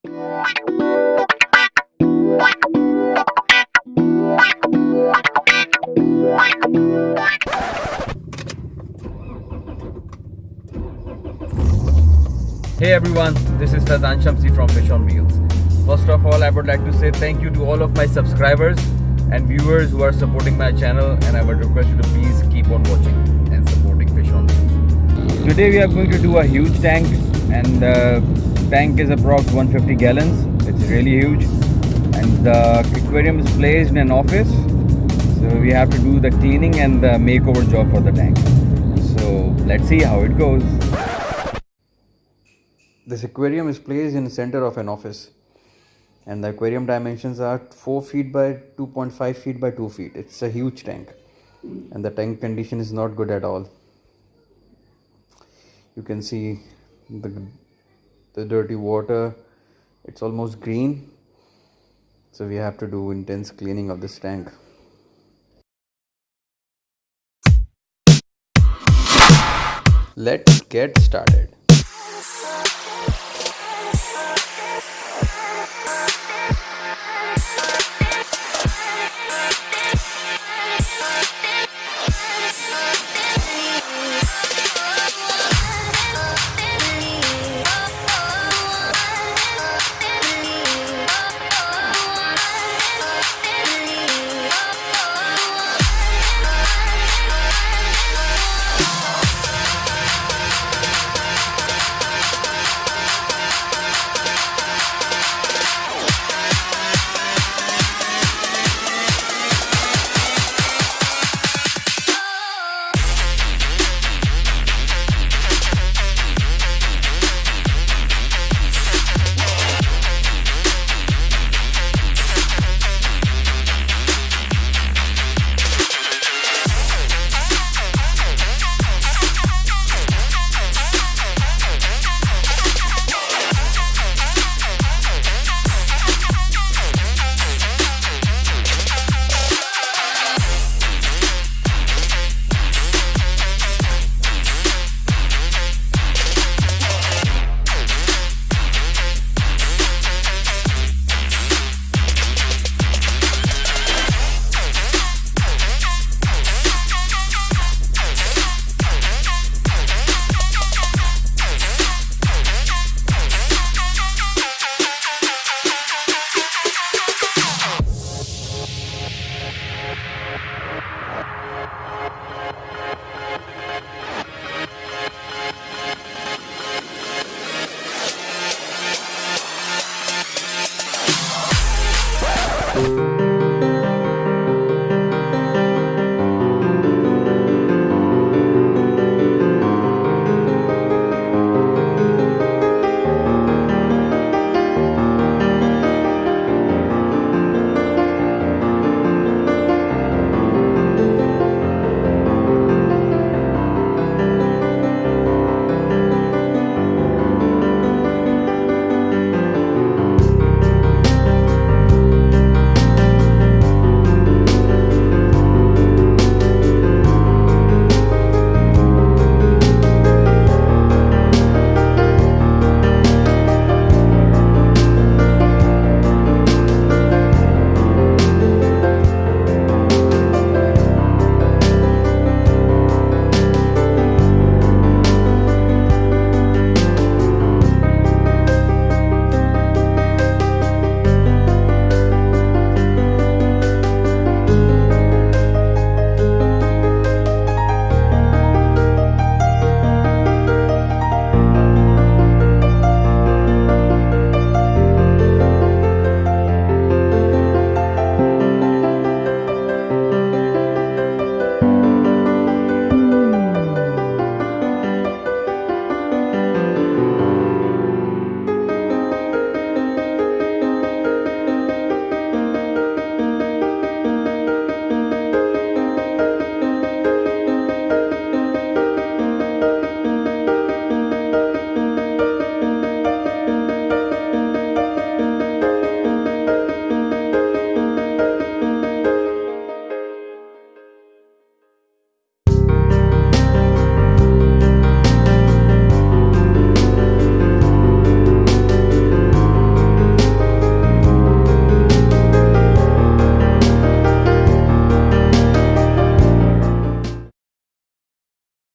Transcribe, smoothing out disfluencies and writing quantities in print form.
Hey everyone, this is Faizan Shamsi from Fish on Wheels. First of all, I would like to say thank you to all of my subscribers and viewers who are supporting my channel, and I would request you to please keep on watching and supporting Fish on Wheels. Today we are going to do a huge tank, and the tank is approx 150 gallons. It's really huge, and the aquarium is placed in an office, so we have to do the cleaning and the makeover job for the tank. So let's see how it goes. This aquarium is placed in the center of an office, and the aquarium dimensions are 4 feet by 2.5 feet by 2 feet. It's a huge tank, and the tank condition is not good at all. You can see the dirty water. It's almost green, so we have to do intense cleaning of this tank. Let's get started.